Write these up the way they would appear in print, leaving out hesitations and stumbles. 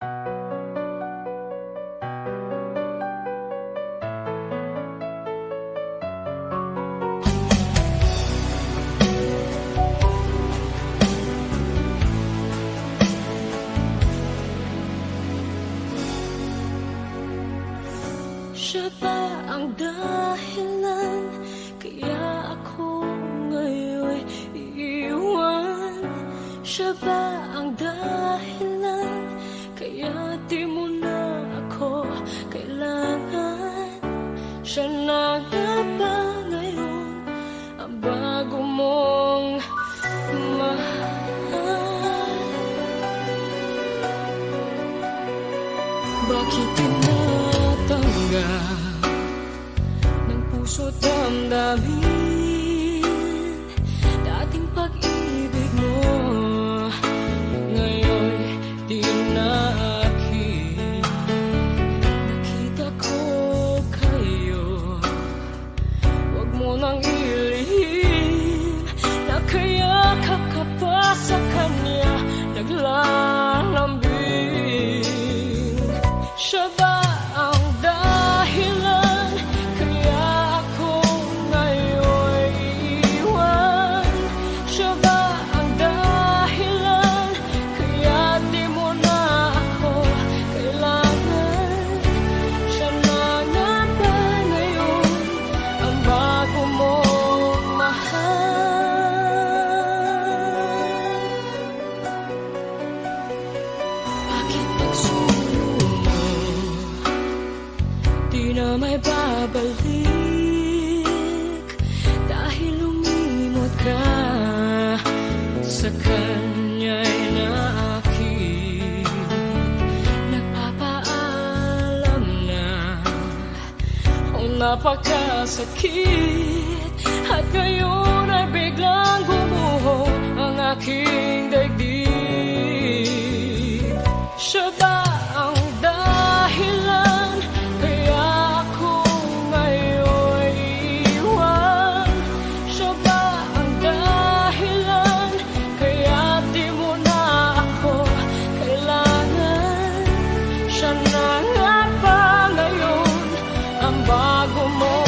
Siya ba ang dahilan kaya ako ngayon iiwan? Siya ba ang dahilan kaya di mo na ako kailangan? Siya na nga ba ngayon ang bago mong mahal? Bakit tinatanggal ng puso't damdamin dating pag-ibig mo? Ngayon di na akin. Nakita ko kayo, wag mo nang ilihim. Nakayakap ka pa sa kanya, naglalambing. Siya ba ang dahilan kaya ako ngayon iiwan? Siya ba ang dahilan kaya di mo na ako kailangan? Siya na nga ba ngayon ang bago mong mahal? Bakit pagsulo mo di na may babalik? Dahil lumimot ka sa kanya'y naakit. Nagpapaalam na napakasakit, at ngayon ay biglang gumuho ang aking daigdig. Siya ba ang dahilan kaya ako ngayon iiwan? Siya ba ang dahilan kaya di mo na ako kailangan? Siya na nga ba ngayon ang bago mo?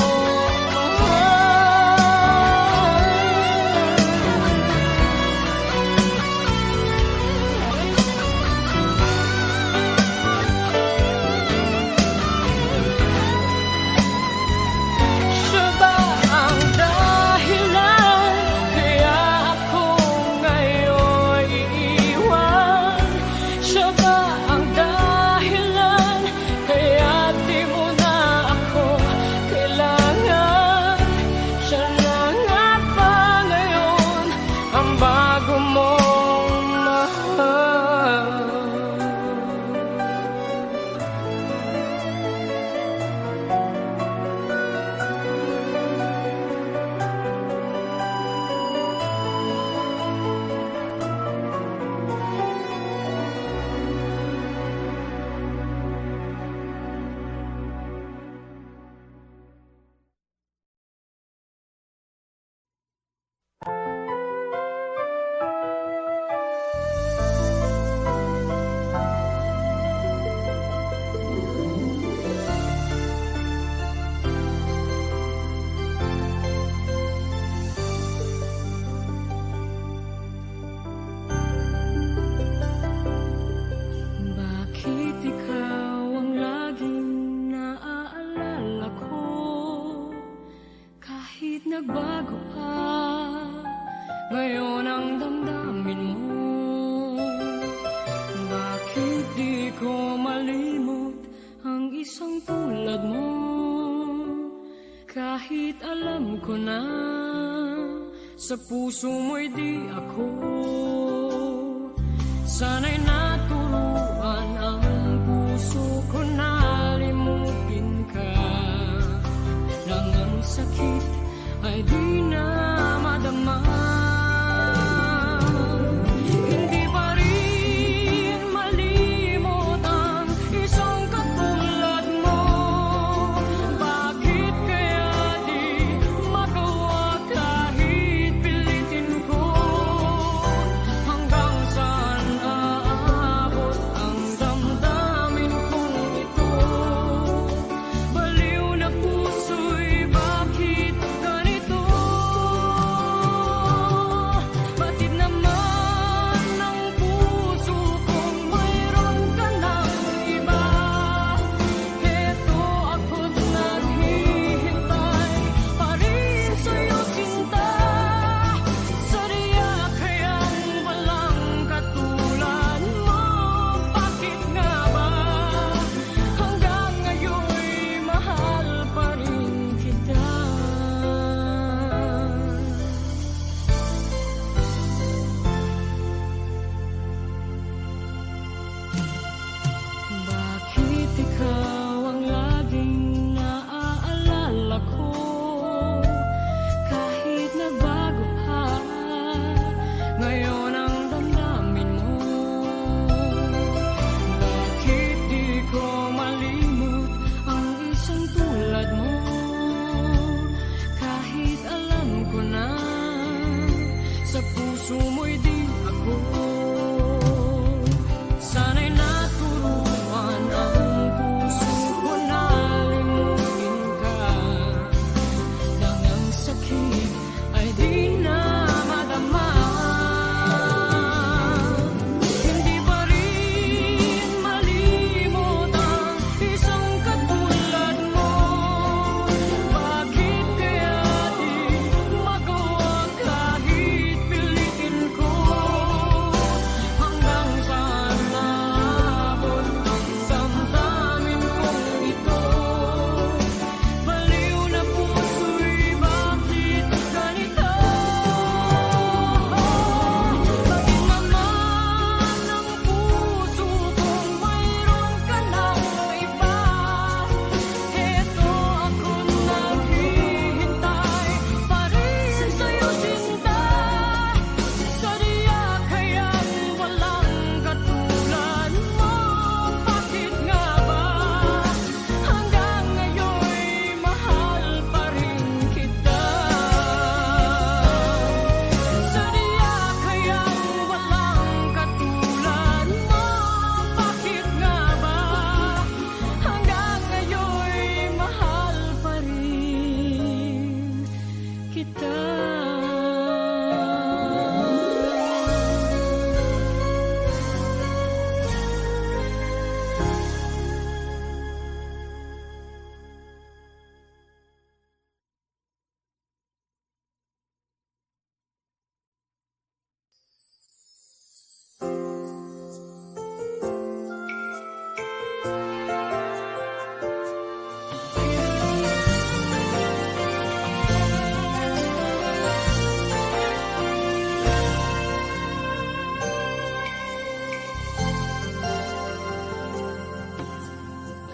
Nagbago pa ngayon ang damdamin mo. Bakit di ko malimot ang isang tulad mo? Kahit alam ko na sa puso mo'y di ako. Sana'y naturuan ang puso ko na limutin ka, nang ang sakit ay di na madama. Hindi pa rin malimot ang isang katulad mo. Bakit kaya di magawa kahit pilitin ko? Hanggang saan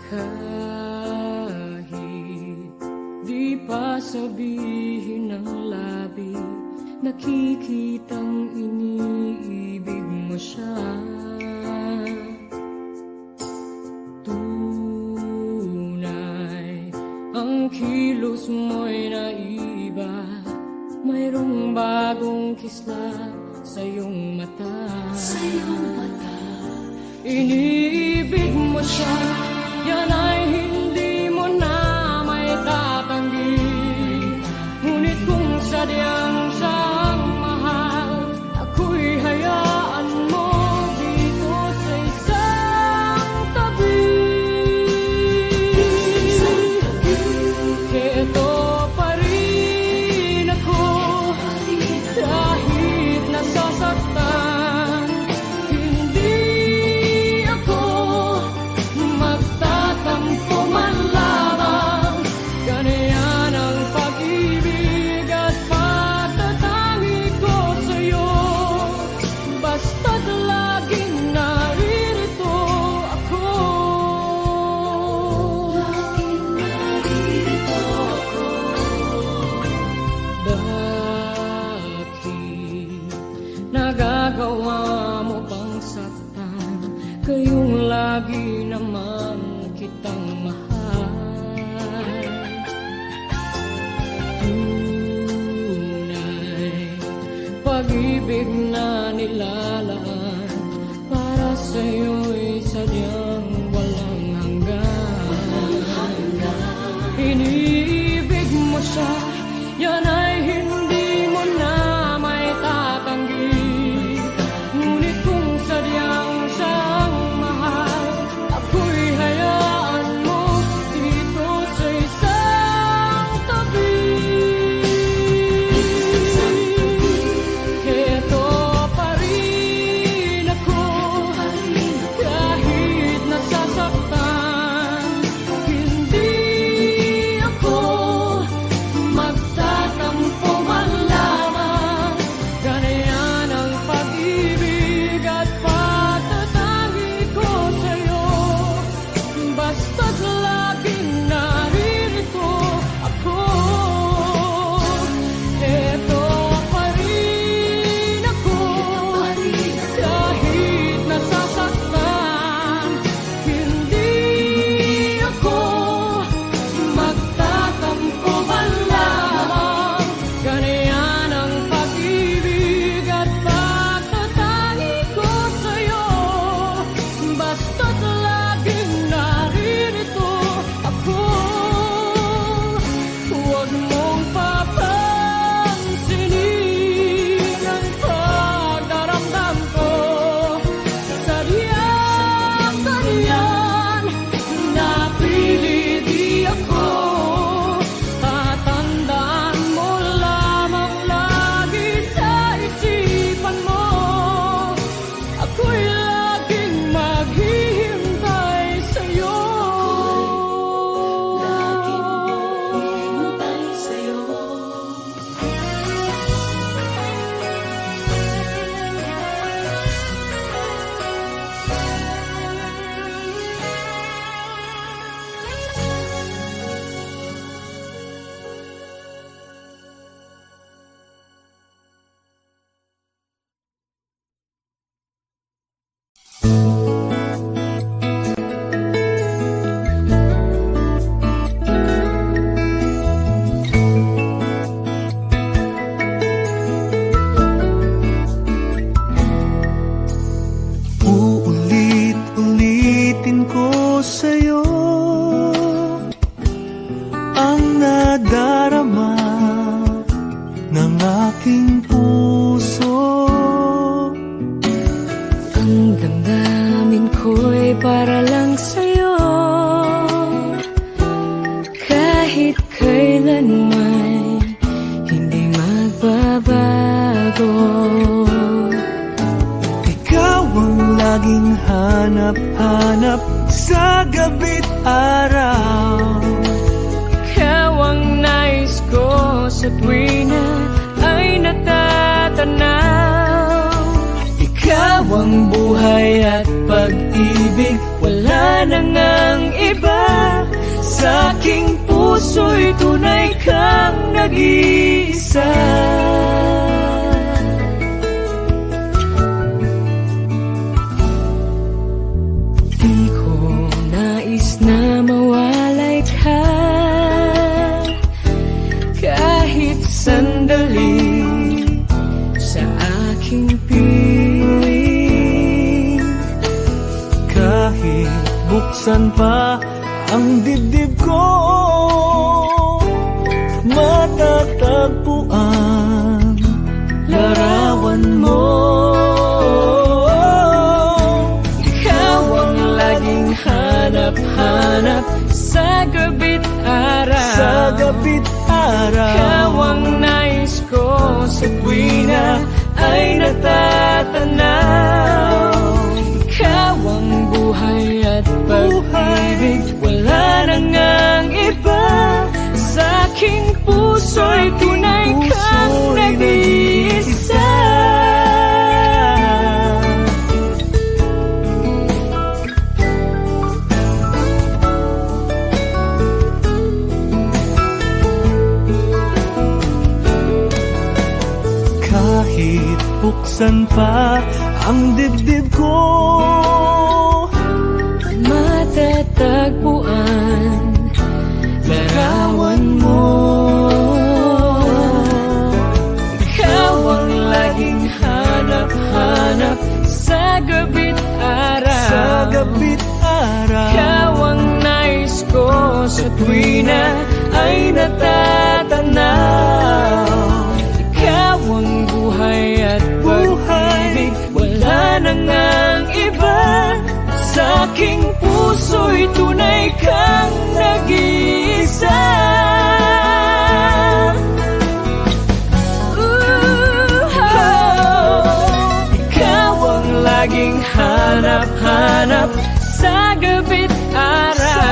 Kahit di pa sabihin ng labi, nakikitang iniibig mo siya. Tunay, ang kilos mo'y naiba, mayroong bagong kislap sa iyong mata. Iniibig mo siya, yan ay hindi mo na may tatanggi. Ngunit kung sadyang siyang mahal, ako'y hayaan mo dito sa isang tabi. Ito pa rin ako, kahit nasasaktan. Hindi ako magtatampo man lamang. Ganyan ang pag-ibig at pagtatangi ko sa'yo. Basta't laging naririto ako. Bakit nagagawa mo bang saktan? Kayong lagi naman kitang mahal. Tunay, pag-ibig na nilalaan para sa'yo'y sadyang walang hanggan. Iniibig mo siya, yan ay hindi mo na may tatanggi. Ngunit kung sadyang siyang mahal, ako'y hayaan mo dito sa isang tabi. Ito pa rin ako, kahit nasasaktan. Hindi ako magtatampo man lamang. Ganyan ang pag-ibig at pagtatangi ko sa'yo. Basta't laging naririto ako. Ito pa rin ako, kahit nasasaktan. Hindi ako magtatampo man lamang. Ganyan ang pag-ibig at pagtatangi ko sa'yo. Basta't laging naririto ako. Huwag mong papansinin ang pagdaramdam ko. Sadyang ganyan, napili di ako. Tatandaan mo lamang lagi sa isipan mo. Ako'y laging maghihintay sa'yo. Laging maghihintay sa'yo. Uulit-ulitin ko sa'yo ang nadarama ng aking puso. Ang damdamin ko'y para lang sa'yo. Kahit kailanman hindi magbabago. Ikaw ang laging hanap-hanap sa gabi't araw. Ikaw ang nais ko sa tuwina ay natatanaw. Ikaw ang buhay at pag-ibig, wala nang ang iba. Sa aking puso'y tunay kang nag-iisa. Di ko nais na mawalay ka kahit sandali sa aking piling. Kahit buksan pa ang dibdib ko, matatagpuan larawan mo. Ikaw ang laging hanap-hanap sa gabi't araw. Sa gabi't araw, Ikaw ang nais ko sa tuwina ay natatanaw. Ikaw ang buhay at pag-ibig, wala nang ang iba. Sa aking puso'y tunay kang nag-iisa. kahit buksan pa ang dibdib ko, Matatagpuan larawan mo. Ikaw ang laging hanap-hanap sa gabi't araw. sa gabi't araw. Ikaw ang nais ko sa tuwina ay natatanaw. Ikaw ang buhay at pag-ibig, wala nang ang iba. Sa aking puso'y tunay kang nag-iisa. Ikaw ang laging hanap-hanap sa gabi't araw.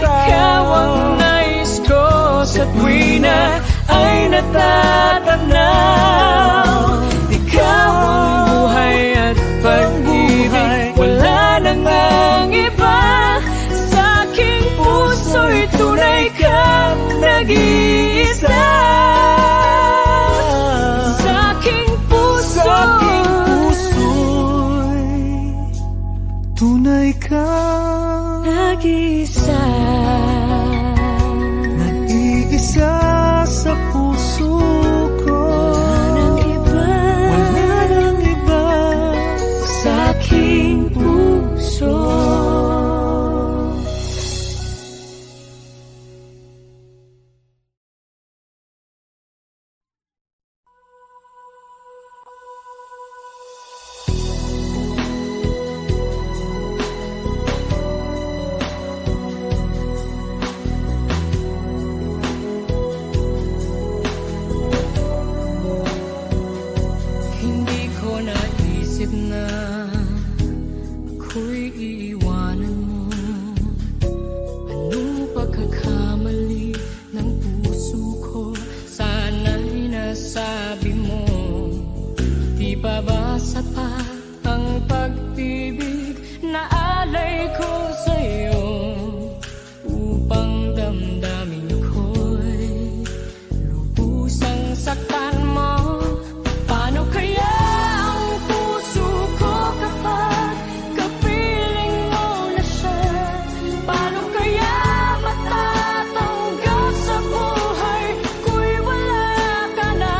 Ikaw ang nais ko sa tuwina ay natatanaw. Ikaw ang buhay at pag-ibig, wala nang ang iba. Sa aking puso'y tunay kang nag-iisa. Sa aking puso'y Tunay kang nag-iisa. nag-iisa sa puso ko. Nang iba, Wala nang iba. sa aking puso. Hindi ko naisip na ako'y iiwanan mo. Anong pagkakamali ng puso ko? Sana'y nasabi mo. Di pa ba sapat ang pag-ibig na alay ko sa'yo? Upang damdamin ko'y lubusang saktan mo. Paano kaya ang puso ko kapag kapiling mo na siya? Paano kaya matatanggap sa buhay ko'y wala ka na?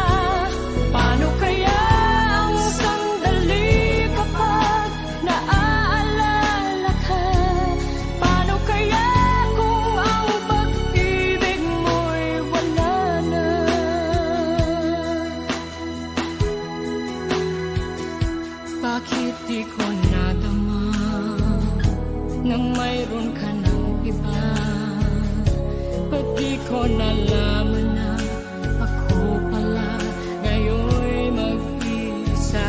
Paano kaya ang sandali kapag naaalala ka? Paano kaya kung ang pag-ibig mo'y wala na? Bakit di ko nadama nang mayroon ka ng iba? Ba't di ko nalaman na ako pala ngayon'y mag-isa?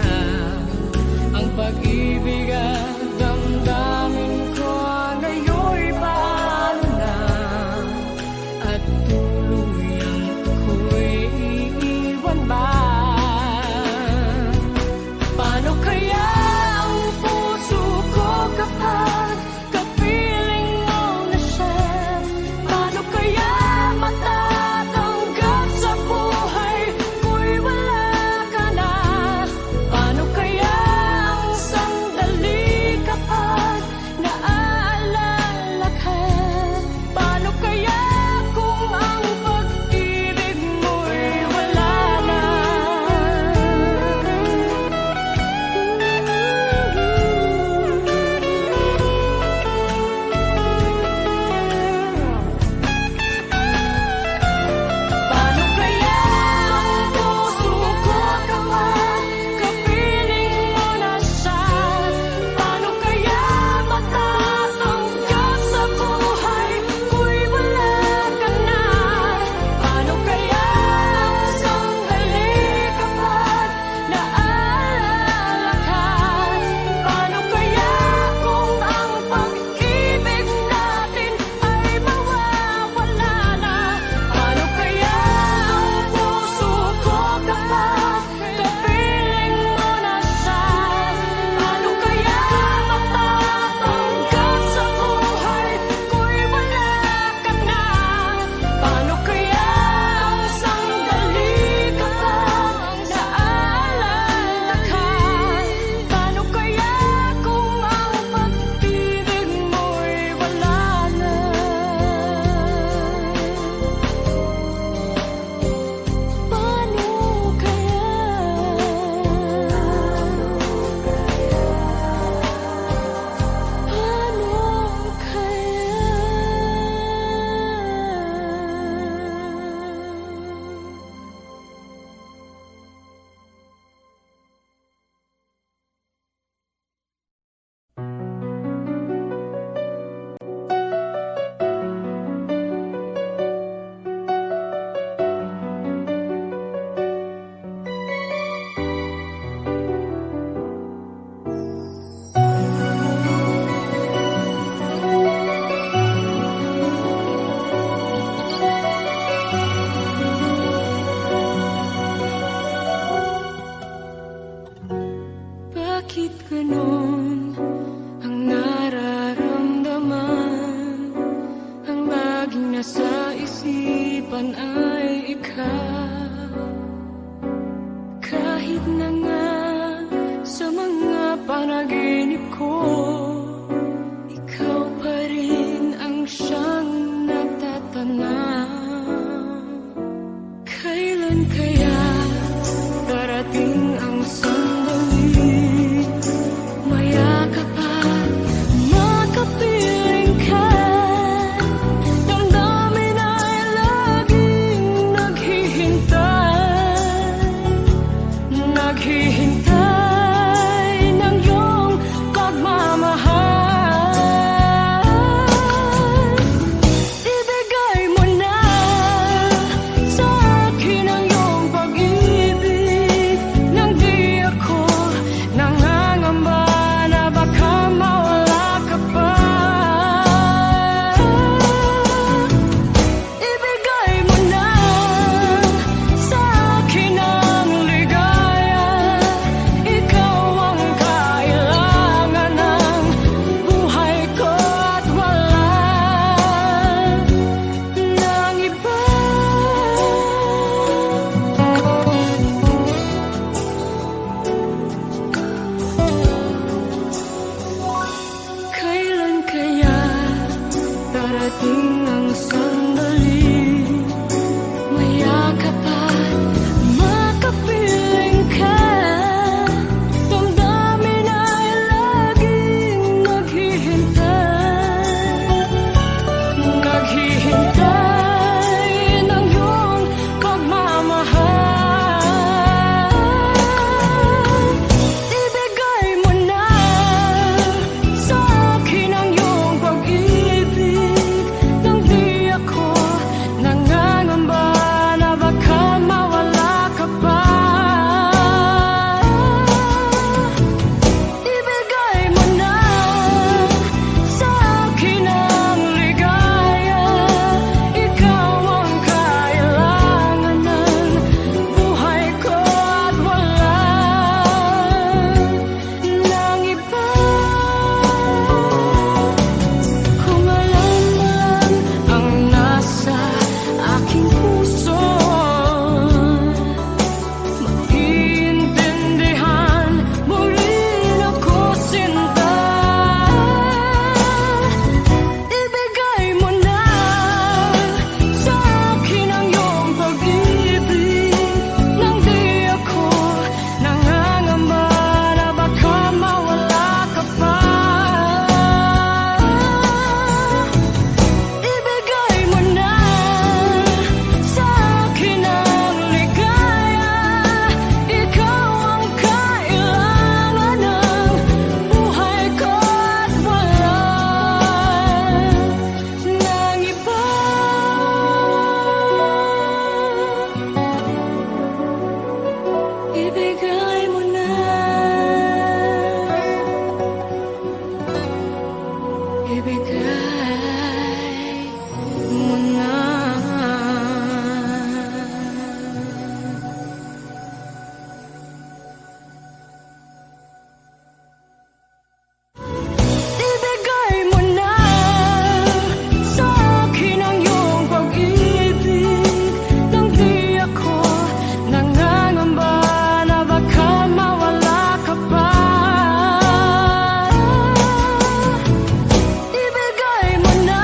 Ang pag-ibig at damdamin ko ngayon'y paano na? At tuluyang ako'y iiwan ba? Paano kaya ang puso ko kapag kapiling mo na siya? ibigay mo na. Ibigay mo na sa akin ang iyong pag-ibig, nang di ako nangangamba na baka mawala ka pa. Ibigay mo na.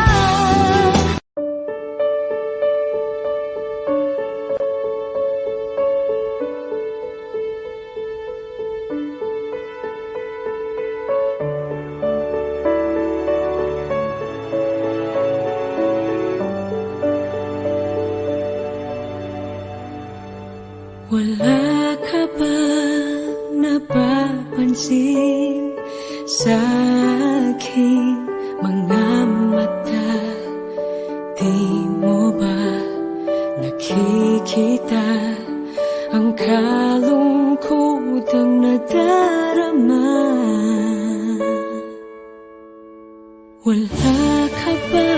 Wala ka ba napapansin sa aking mga mata? Di mo ba nakikita ang kalungkotang nadarama? Wala ka ba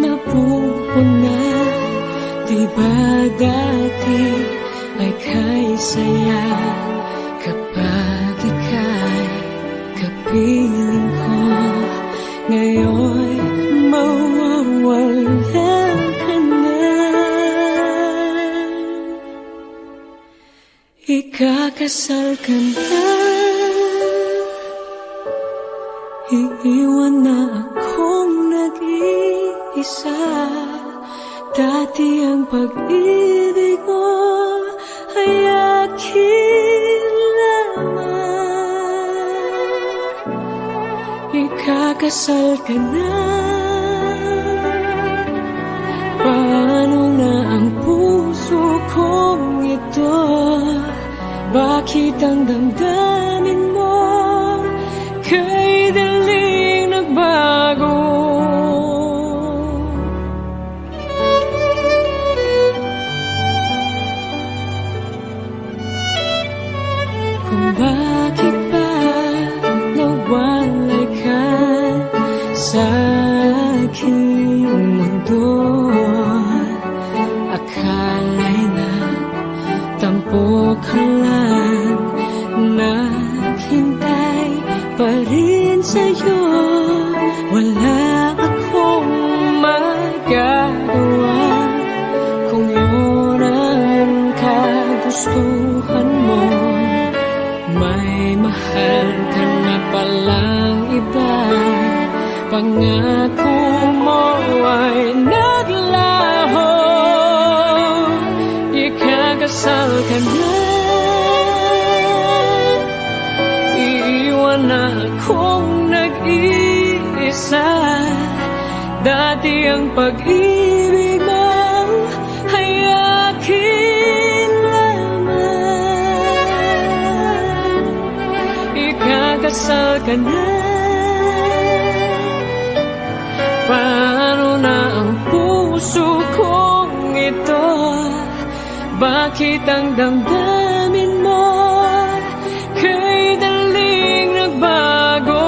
napupuna? Di ba dati ay kay saya kapag ika'y kapiling ko? Ngayon mawawalan ka na. Ikakasal ka na, iiwan na akong nag-iisa. Dati ang pag-ibig mo ay akin lamang. Ikakasal ka na, paano na ang puso kong ito? Bakit ang damdamin mo kay daling nagbago? Kung bakit ba nawalay ka sa aking mundo? Akala'y nagtampo ka lang, naghintay pa rin sa'yo. Wala akong magagawa kung yun ang kagustuhan mo. May mahal ka na palang iba, pangako mo ay naglaho. Ikakasal ka na, iiwan na akong nag-iisa. Dati ang pag-ibig mo ay akin lamang. Ikakasal ka na, paano na ang puso kong ito? Bakit ang damdamin mo kay daling nagbago?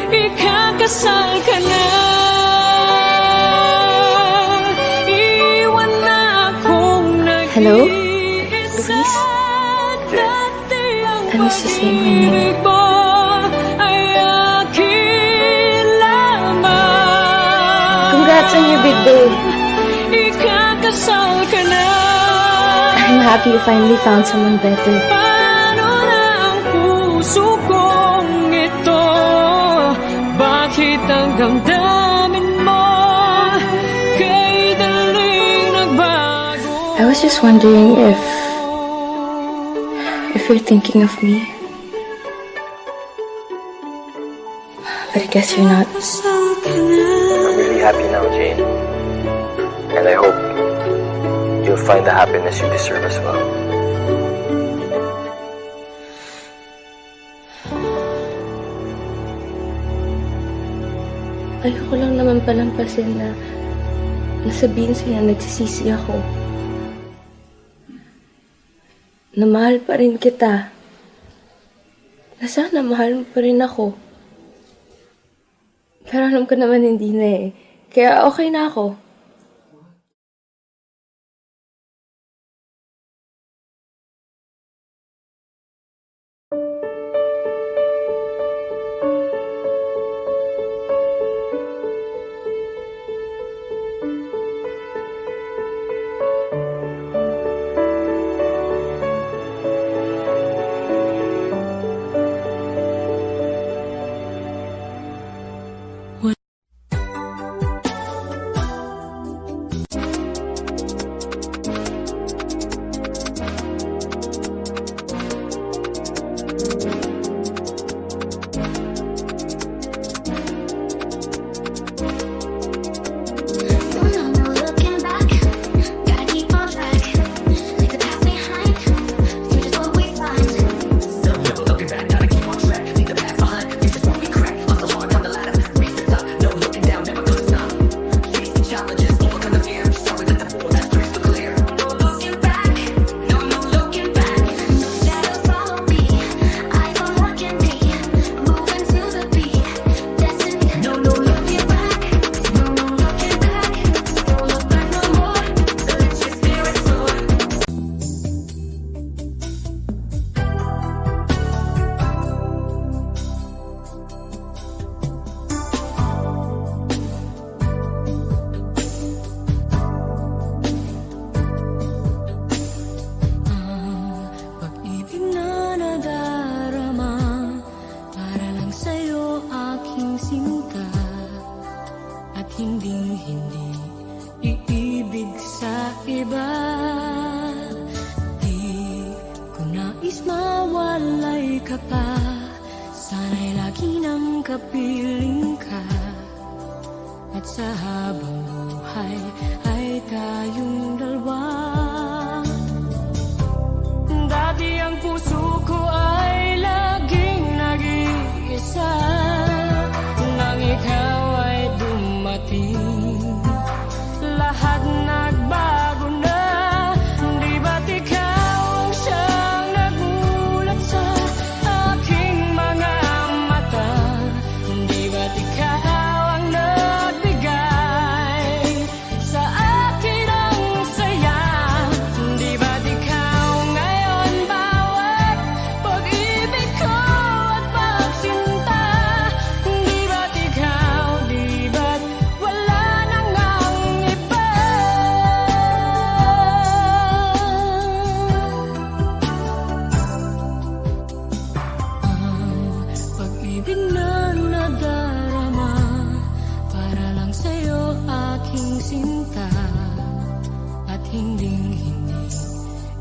Ikakasal ka na, iwan na akong nag-iisa. Hello? Luis? I miss to say my name. Congrats on your big day. Ikakasal ka na, I'm happy you finally found someone better. paano na ang puso kong ito? Bakit ang damdamin mo kay daling nagbago? I was just wondering if you're thinking of me. But I guess you're not. I'm really happy now, Jane. And I hope you'll find the happiness you deserve as well. Ayoko lang naman palampasin na nasabihin sa'yo na nagsisisi ako. na mahal pa rin kita. Na sana mahal mo pa rin ako. Pero alam ko naman hindi na eh. Kaya okay na ako. Hinding-hindi iibig sa iba. Di ko nais mawalay ka pa. Sana'y lagi nang kapiling ka. At sa habang buhay ay tayong dalawa. Dati ang puso ko ay laging nag-iisa. Nang ikaw ay dumating, lahat nagbago na. Di ba't ikaw ang siyang nagulat sa aking mga mata? Di ba't ikaw ang nagbigay sa akin ang saya? Di ba't ikaw ngayon bawat pag-ibig ko at pagsinta? Di ba't ikaw, di ba't wala nang ang iba? Ang pag-ibig na nadarama para lang sa'yo aking sinta. At hinding-hindi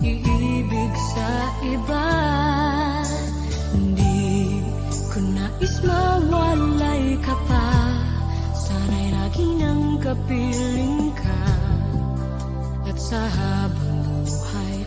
iibig sa iba. Hindi ko nais mawalay ka pa. Sana'y lagi nang kapiling ka. At sa habang buhay